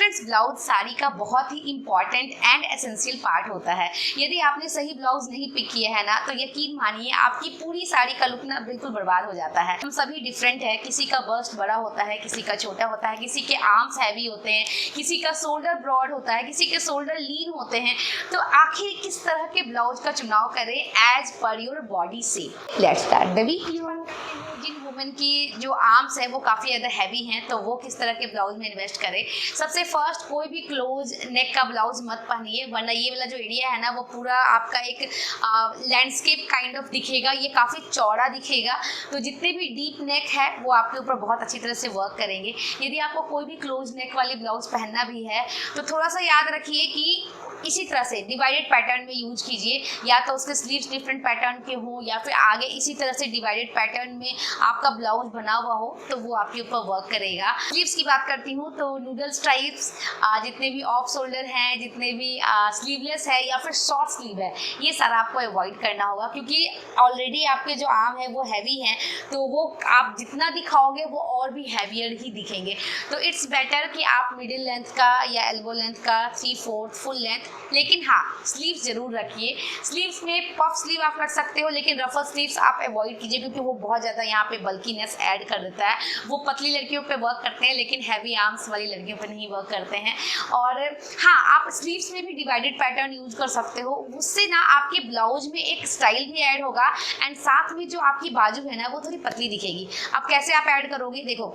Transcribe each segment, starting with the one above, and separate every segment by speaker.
Speaker 1: Friends, blouse sari का बहुत ही important and essential part होता है। यदि आपने सही ब्लाउज नहीं पिक किया है ना, तो यकीन मानिए आपकी पूरी साड़ी का लुक ना बिल्कुल बर्बाद हो जाता है। हम सभी डिफरेंट है, किसी का बस्ट बड़ा होता है, किसी का छोटा होता है, किसी के आर्म्स हैवी होते हैं, किसी का शोल्डर ब्रॉड होता है, किसी के शोल्डर लीन होते हैं। तो आखिर किस तरह के ब्लाउज का चुनाव करें as per your body shape. Let's start the video. जिन वुमेन की जो आर्म्स है वो काफ़ी ज़्यादा हैवी हैं, तो वो किस तरह के ब्लाउज में इन्वेस्ट करें। सबसे फर्स्ट, कोई भी क्लोज नेक का ब्लाउज मत पहनिए, वरना ये वाला जो एरिया है ना वो पूरा आपका एक लैंडस्केप काइंड ऑफ दिखेगा, ये काफ़ी चौड़ा दिखेगा। तो जितने भी डीप नेक है वो आपके ऊपर बहुत अच्छी तरह से वर्क करेंगे। यदि आपको कोई भी क्लोज नेक वाली ब्लाउज पहनना भी है तो थोड़ा सा याद रखिए कि इसी तरह से डिवाइडेड पैटर्न में यूज कीजिए, या तो उसके स्लीव्स डिफरेंट पैटर्न के हो या फिर आगे इसी तरह से डिवाइडेड पैटर्न में आपका ब्लाउज बना हुआ हो, तो वो आपके ऊपर वर्क करेगा। स्लीव्स की बात करती हूँ तो नूडल स्ट्राइप्स, जितने भी ऑफ शोल्डर हैं, जितने भी स्लीवलेस है या फिर शॉर्ट स्लीव है, ये सारा आपको अवॉइड करना होगा, क्योंकि ऑलरेडी आपके जो आर्म है वो हैवी हैं, तो वो आप जितना दिखाओगे वो और भी हैवियर ही दिखेंगे। तो इट्स बेटर कि आप मिडिल लेंथ का या एल्बो लेंथ का 3/4 फुल लेंथ, लेकिन हाँ स्लीव्स जरूर रखिए। स्लीव्स में पफ स्लीव आप रख सकते हो, लेकिन रफल स्लीव्स आप अवॉइड कीजिए, क्योंकि वो बहुत ज़्यादा यहाँ पे बल्कीनेस ऐड कर देता है। वो पतली लड़कियों पे वर्क करते हैं, लेकिन हैवी आर्म्स वाली लड़कियों पे नहीं वर्क करते हैं। और हाँ, आप स्लीव्स में भी डिवाइडेड पैटर्न यूज कर सकते हो, उससे ना आपके ब्लाउज में एक स्टाइल भी ऐड होगा एंड साथ में जो आपकी बाजू है ना वो थोड़ी पतली दिखेगी। अब कैसे आप ऐड करोगे, देखो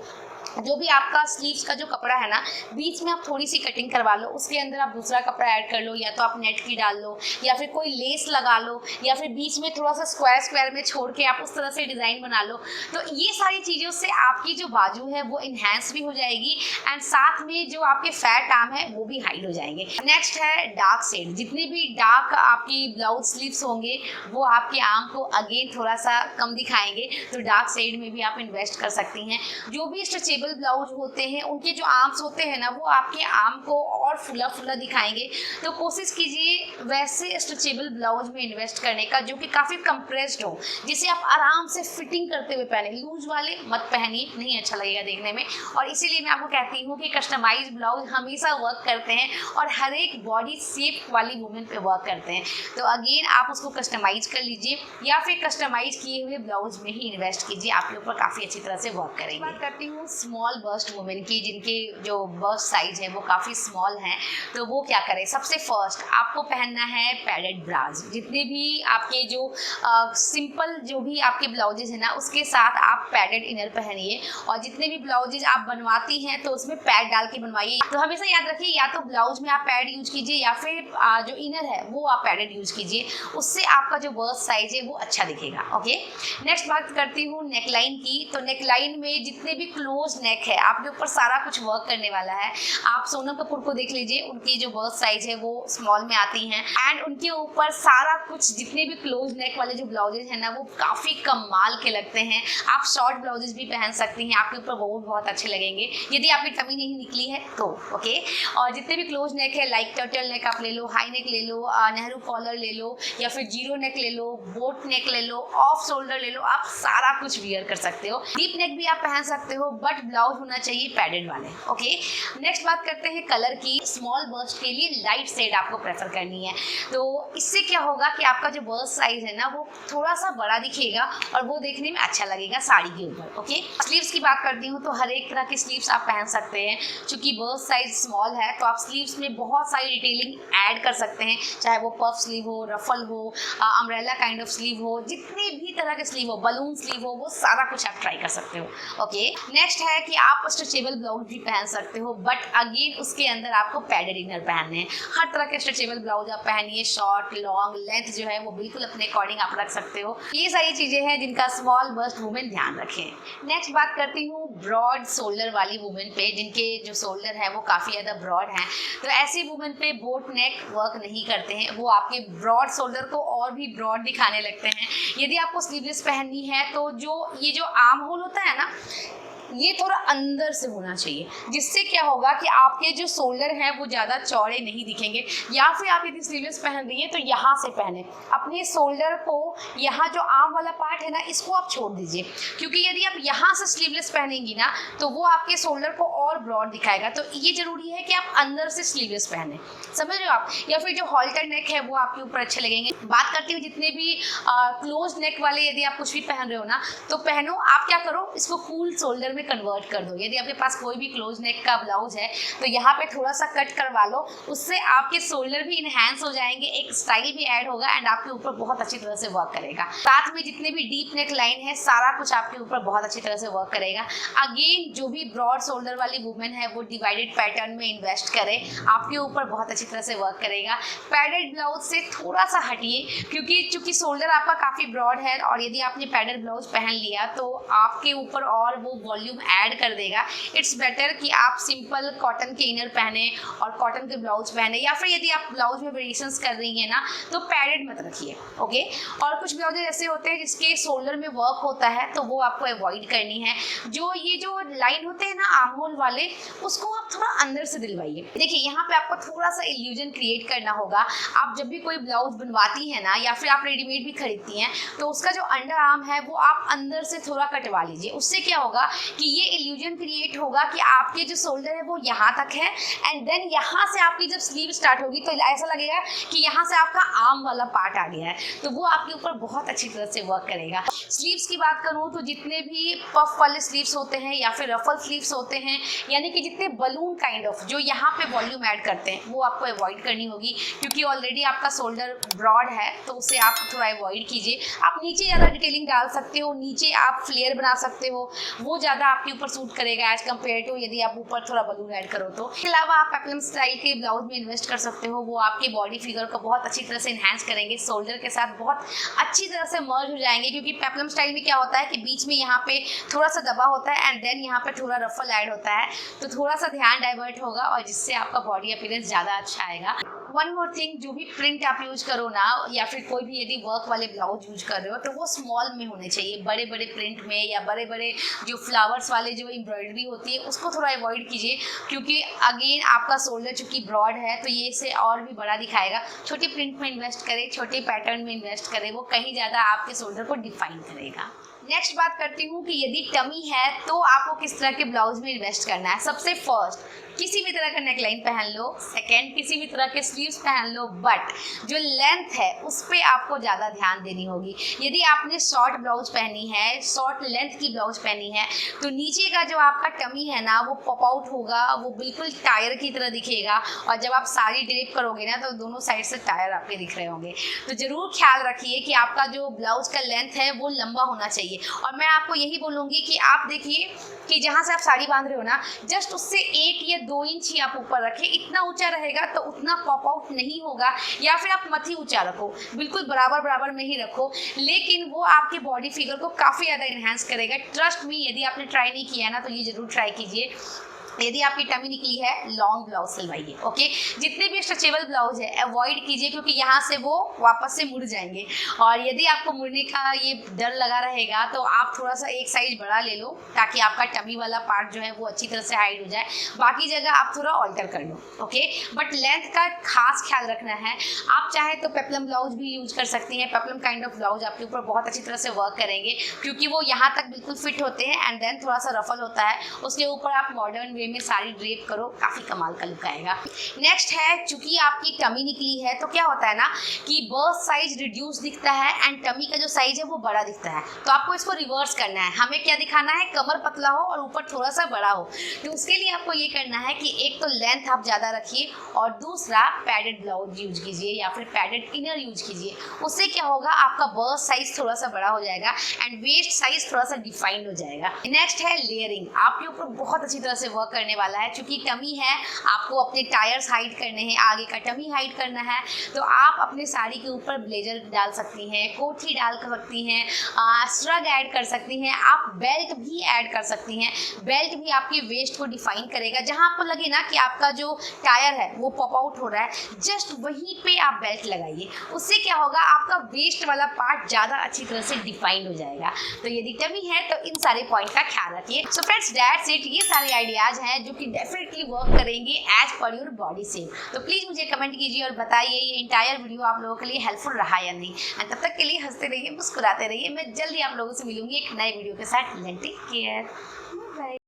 Speaker 1: जो भी आपका स्लीव्स का जो कपड़ा है ना, बीच में आप थोड़ी सी कटिंग करवा लो, उसके अंदर आप दूसरा कपड़ा ऐड कर लो, या तो आप नेट की डाल लो या फिर कोई लेस लगा लो, या फिर बीच में थोड़ा सा स्क्वायर में छोड़ के आप उस तरह से डिज़ाइन बना लो। तो ये सारी चीज़ों से आपकी जो बाजू है वो इन्हेंस भी हो जाएगी एंड साथ में जो आपके फैट आर्म है वो भी हाइड हो जाएंगे। नेक्स्ट है डार्क शेड। जितने भी डार्क आपकी ब्लाउज स्लीव्स होंगे वो आपके आर्म को अगेन थोड़ा सा कम दिखाएंगे, तो डार्क शेड में भी आप इन्वेस्ट कर सकती हैं। जो भी स्ट्रेचेबल ब्लाउज होते हैं उनके जो आर्म्स होते हैं ना वो आपके आर्म को और फुला फुला दिखाएंगे, तो कोशिश कीजिए वैसे स्ट्रेचेबल ब्लाउज में इन्वेस्ट करने का जो कि काफ़ी कंप्रेस्ड हो, जिसे आप आराम से फिटिंग करते हुए पहने। लूज वाले मत पहनिए, नहीं अच्छा लगेगा देखने में। और इसीलिए मैं आपको कहती हूँ कि कस्टमाइज ब्लाउज हमेशा वर्क करते हैं और हर एक बॉडी शेप वाली वुमेन पे वर्क करते हैं। तो अगेन आप उसको कस्टमाइज कर लीजिए या फिर कस्टमाइज किए हुए ब्लाउज में ही इन्वेस्ट कीजिए, आपके ऊपर काफ़ी अच्छी तरह से वर्क करेंगे। बात करती हूँ स्मॉल बस्ट वुमेन की, जिनके जो बस्ट साइज है वो काफ़ी स्मॉल हैं, तो वो क्या करें। सबसे फर्स्ट आपको पहनना है पैडेड ब्राज। जितने भी आपके जो सिंपल जो भी आपके ब्लाउजेज है ना उसके साथ आप पैडेड इनर पहनिए, और जितने भी ब्लाउजेज आप बनवाती हैं तो उसमें पैड डाल के बनवाइए। तो हमेशा याद रखिए या तो ब्लाउज में आप पैड यूज कीजिए या फिर जो इनर है वो आप पैडेड यूज कीजिए, उससे आपका जो बस्ट साइज है वो अच्छा दिखेगा। ओके, नेक्स्ट बात करती हूँ नेकलाइन की। तो नेकलाइन में जितने भी क्लोज नेक है आपके ऊपर सारा कुछ वर्क करने वाला है। आप सोनम कपूर को देख लीजिए, उनकी जो बस्ट साइज है वो स्मॉल में आती हैं एंड उनके ऊपर सारा कुछ जितने भी क्लोज नेक वाले जो ब्लाउजेज हैं ना वो काफ़ी कमाल के लगते हैं। आप शॉर्ट ब्लाउजेज भी पहन सकती हैं, आपके ऊपर वो बहुत अच्छे लगेंगे यदि आपकी टमी नहीं निकली है तो। ओके, और जितने भी क्लोज नेक है लाइक टर्टल नेक आप ले लो, हाई नेक ले लो, नेहरू कॉलर ले लो, या फिर जीरो नेक ले लो, बोट नेक ले लो, ऑफ शोल्डर ले लो, आप सारा कुछ वियर कर सकते हो। डीप नेक भी आप पहन सकते हो, बट ब्लाउज होना चाहिए पैडेड वाले। ओके, नेक्स्ट बात करते हैं कलर की। स्मॉल बस्ट के लिए लाइट शेड आपको प्रेफर करनी है, तो इससे क्या होगा कि आपका जो बस्ट साइज है ना वो थोड़ा सा बड़ा दिखेगा और वो देखने में अच्छा लगेगा साड़ी के ऊपर। ओके, स्लीव्स की बात करती हूँ तो हर एक तरह के स्लीव्स आप पहन सकते हैं। चूंकि बस्ट साइज स्मॉल है तो आप स्लीव्स में बहुत सारी डिटेलिंग ऐड कर सकते हैं, चाहे वो पफ स्लीव हो, रफल हो, अम्ब्रेला काइंड ऑफ स्लीव हो, जितने भी तरह के स्लीव हो, बलून स्लीव हो, वो सारा कुछ आप ट्राई कर सकते हो। ओके, नेक्स्ट है कि आप स्ट्रेचेबल ब्लाउज भी पहन सकते हो, बट अगेन उसके अंदर आपको पैडेड इनर पहनने हैं। हर तरह के स्ट्रेचेबल ब्लाउज आप पहनिए, शॉर्ट लॉन्ग लेंथ जो है वो बिल्कुल अपने अकॉर्डिंग आप रख सकते हो। ये सारी चीज़ें हैं जिनका स्मॉल बस्ट वुमेन ध्यान रखें। नेक्स्ट बात करती हूँ ब्रॉड शोल्डर वाली वुमेन पे, जिनके जो शोल्डर है वो काफ़ी ज़्यादा ब्रॉड हैं। तो ऐसी वुमेन पे बोट नेक वर्क नहीं करते हैं, वो आपके ब्रॉड शोल्डर को और भी ब्रॉड दिखाने लगते हैं। यदि आपको स्लीवलेस पहननी है तो जो ये जो आर्म होल होता है ना, ये थोड़ा अंदर से होना चाहिए, जिससे क्या होगा कि आपके जो शोल्डर हैं वो ज़्यादा चौड़े नहीं दिखेंगे। या फिर आप यदि स्लीवलेस पहन रही हैं तो यहाँ से पहने, अपने शोल्डर को, यहाँ जो आर्म वाला पार्ट है ना इसको आप छोड़ दीजिए, क्योंकि यदि आप यहाँ से स्लीवलेस पहनेंगी ना तो वो आपके शोल्डर को और ब्रॉड दिखाएगा। तो ये जरूरी है कि आप अंदर से स्लीवलेस पहने, समझ रहे हो आप। या फिर जो हॉल्टर नेक है वो आपके ऊपर अच्छे लगेंगे। बात करते हुए जितने भी क्लोज नेक वाले यदि आप कुछ भी पहन रहे हो ना तो पहनो, आप क्या करो इसको फुल शोल्डर में कन्वर्ट कर दो। यदि आपके पास कोई भी क्लोज नेक का ब्लाउज है तो यहाँ पे थोड़ा सा कट करवा लो, उससे आपके शोल्डर भी इनहेंस हो जाएंगे, एक स्टाइल भी ऐड होगा एंड आपके ऊपर बहुत अच्छी तरह से वर्क करेगा। साथ में जितने भी डीप नेक लाइन है सारा कुछ आपके ऊपर बहुत अच्छी तरह से वर्क करेगा। अगेन जो भी ब्रॉड शोल्डर वाली वुमेन है वो डिवाइडेड पैटर्न में इन्वेस्ट करे, आपके ऊपर बहुत अच्छी तरह से वर्क करेगा। पैडेड ब्लाउज से थोड़ा सा हटिए, क्योंकि चूंकि शोल्डर आपका काफ़ी ब्रॉड है और यदि आपने पैडेड ब्लाउज पहन लिया तो आपके ऊपर और वो वॉल्यूम ऐड कर देगा। इट्स बेटर कि आप सिंपल कॉटन के इनर पहने और कॉटन के ब्लाउज पहने, या फिर यदि आप ब्लाउज में वेरिएशंस कर रही हैं ना तो पैडेड मत रखिए, ओके। और कुछ ब्लाउज ऐसे होते हैं जिसके शोल्डर में वर्क होता है तो वो आपको अवॉइड करनी है। जो ये जो लाइन होते हैं ना आर्म होल वाले, उसको आप थोड़ा अंदर से दिलवाइए। देखिए यहाँ पे आपको थोड़ा सा इल्यूजन क्रिएट करना होगा। आप जब भी कोई ब्लाउज बनवाती हैं ना या फिर आप रेडीमेड भी खरीदती हैं तो उसका जो अंडर आर्म है वो आप अंदर से थोड़ा कटवा लीजिए। उससे क्या होगा कि ये इल्यूजन क्रिएट होगा कि आपके जो शोल्डर है वो यहाँ तक है एंड देन यहाँ से आपकी जब स्लीव स्टार्ट होगी तो ऐसा लगेगा कि यहाँ से आपका आर्म वाला पार्ट आ गया है, तो वो आपके ऊपर बहुत अच्छी तरह से वर्क करेगा। स्लीव्स की बात करूँ तो जितने भी पफ वाले स्लीव्स होते हैं या फिर रफल स्लीव्स होते हैं, यानी कि जितने बलून काइंड ऑफ जो यहाँ पे वॉल्यूम ऐड करते हैं, वो आपको अवॉइड करनी होगी, क्योंकि ऑलरेडी आपका शोल्डर ब्रॉड है तो उसे आप थोड़ा अवॉइड कीजिए। आप नीचे ज़्यादा डिटेलिंग डाल सकते हो, नीचे आप फ्लेयर बना सकते हो, वो ज़्यादा आपके ऊपर सूट करेगा एज कम्पेयर टू यदि आप ऊपर थोड़ा बलून ऐड करो तो। इसके अलावा आप पेप्लम स्टाइल के ब्लाउज में इन्वेस्ट कर सकते हो, वो आपकी बॉडी फिगर को बहुत अच्छी तरह से इन्हेंस करेंगे, शोल्डर के साथ बहुत अच्छी तरह से मर्ज हो जाएंगे। क्योंकि पेप्लम स्टाइल में क्या होता है कि बीच में यहाँ पे थोड़ा सा दबा होता है एंड देन यहाँ पे थोड़ा रफल ऐड होता है, तो थोड़ा सा ध्यान डाइवर्ट होगा और जिससे आपका बॉडी अपीयरेंस ज़्यादा अच्छा आएगा। वन मोर थिंग, जो भी प्रिंट आप यूज करो ना या फिर कोई भी यदि वर्क वाले ब्लाउज यूज कर रहे हो तो वो स्मॉल में होने चाहिए। बड़े बड़े प्रिंट में या बड़े बड़े जो फ्लावर्स वाले जो एम्ब्रॉयडरी होती है उसको थोड़ा अवॉइड कीजिए, क्योंकि अगेन आपका शोल्डर चूँकि ब्रॉड है तो ये इसे और भी बड़ा दिखाएगा। छोटे प्रिंट में इन्वेस्ट करें, छोटे पैटर्न में इन्वेस्ट करें, वो कहीं ज़्यादा आपके शोल्डर को डिफाइन करेगा। नेक्स्ट बात करती हूँ कि यदि टमी है तो आपको किस तरह के ब्लाउज में इन्वेस्ट करना है। सबसे फर्स्ट, किसी भी तरह का नेकलाइन पहन लो। सेकंड, किसी भी तरह के स्लीव्स पहन लो, बट जो लेंथ है उस पर आपको ज़्यादा ध्यान देनी होगी। यदि आपने शॉर्ट ब्लाउज पहनी है, शॉर्ट लेंथ की ब्लाउज पहनी है, तो नीचे का जो आपका टमी है ना वो पॉप आउट होगा, वो बिल्कुल टायर की तरह दिखेगा। और जब आप साड़ी ड्रेप करोगे ना तो दोनों साइड से टायर आपके दिख रहे होंगे। तो ज़रूर ख्याल रखिए कि आपका जो ब्लाउज का लेंथ है वो लंबा होना चाहिए। और मैं आपको यही बोलूँगी कि आप देखिए कि जहाँ से आप साड़ी बांध रहे हो ना, जस्ट उससे 1 या 2 इंच ही आप ऊपर रखें। इतना ऊंचा रहेगा तो उतना पॉप आउट नहीं होगा, या फिर आप मत ही ऊंचा रखो, बिल्कुल बराबर बराबर में ही रखो, लेकिन वो आपकी बॉडी फिगर को काफ़ी ज़्यादा इन्हेंस करेगा। ट्रस्ट मी, यदि आपने ट्राई नहीं किया है ना तो ये ज़रूर ट्राई कीजिए। यदि आपकी टमी निकली है, लॉन्ग ब्लाउज सिलवाइए, ओके। जितने भी स्ट्रेचेबल ब्लाउज है अवॉइड कीजिए, क्योंकि यहाँ से वो वापस से मुड़ जाएंगे। और यदि आपको मुड़ने का ये डर लगा रहेगा तो आप थोड़ा सा एक साइज बड़ा ले लो, ताकि आपका टमी वाला पार्ट जो है वो अच्छी तरह से हाइड हो जाए। बाकी जगह आप थोड़ा ऑल्टर कर लो, ओके। बट लेंथ का खास ख्याल रखना है। आप चाहे तो पेप्लम ब्लाउज भी यूज कर सकती हैं। पेप्लम काइंड ऑफ ब्लाउज आपके ऊपर बहुत अच्छी तरह से वर्क करेंगे, क्योंकि वो यहाँ तक बिल्कुल फिट होते हैं एंड देन थोड़ा सा रफल होता है। उसके ऊपर आप मॉडर्न में साड़ी ड्रेप करो, काफी कमाल का लुक आएगा। नेक्स्ट है, चूंकि आपकी टमी निकली है तो क्या होता है ना कि बर्स्ट साइज रिड्यूस दिखता है एंड टमी का जो साइज है वो बड़ा दिखता है। तो आपको इसको रिवर्स करना है। हमें क्या दिखाना है, कमर पतला हो और ऊपर थोड़ा सा बड़ा हो। तो उसके लिए आपको ये करना है कि एक तो लेंथ आप ज़्यादा रखिए और दूसरा पैडेड ब्लाउज यूज कीजिए या फिर पैडेड इनर यूज कीजिए। उससे क्या होगा, आपका बर्स्ट साइज थोड़ा सा बड़ा हो जाएगा एंड वेस्ट साइज थोड़ा सा डिफाइंड हो जाएगा। नेक्स्ट है लेयरिंग। आपके ऊपर बहुत अच्छी तरह से वर्क करने वाला है। चूंकि टमी है, आपको अपने टायर्स हाइड करने हैं, आगे का टमी हाइड करना है, तो आप अपने साड़ी के ऊपर ब्लेजर डाल सकती हैं, कोठी डाल सकती हैं, श्रग ऐड कर सकती हैं, आप बेल्ट भी ऐड कर सकती हैं। बेल्ट भी आपके वेस्ट को डिफाइन करेगा। जहां आपको लगे ना कि आपका जो टायर है वो पॉप आउट हो रहा है, जस्ट वहीं पे आप बेल्ट लगाइए। उससे क्या होगा, आपका वेस्ट वाला पार्ट ज़्यादा अच्छी तरह से डिफाइंड हो जाएगा। तो यदि टमी है तो इन सारे पॉइंट का ख्याल रखिए। So friends, that's it. ये सारे आइडियाज हैं जो कि डेफिनेटली वर्क करेंगे as per your body shape. तो प्लीज़ मुझे कमेंट कीजिए और बताइए ये इंटायर वीडियो आप लोगों के लिए हेल्पफुल रहा या नहीं। एंड तब तक के लिए हंसते रहिए, मुस्कुराते रहिए। मैं जल्दी आप लोगों से मिलूंगी एक नए वीडियो के साथ। Take care, bye.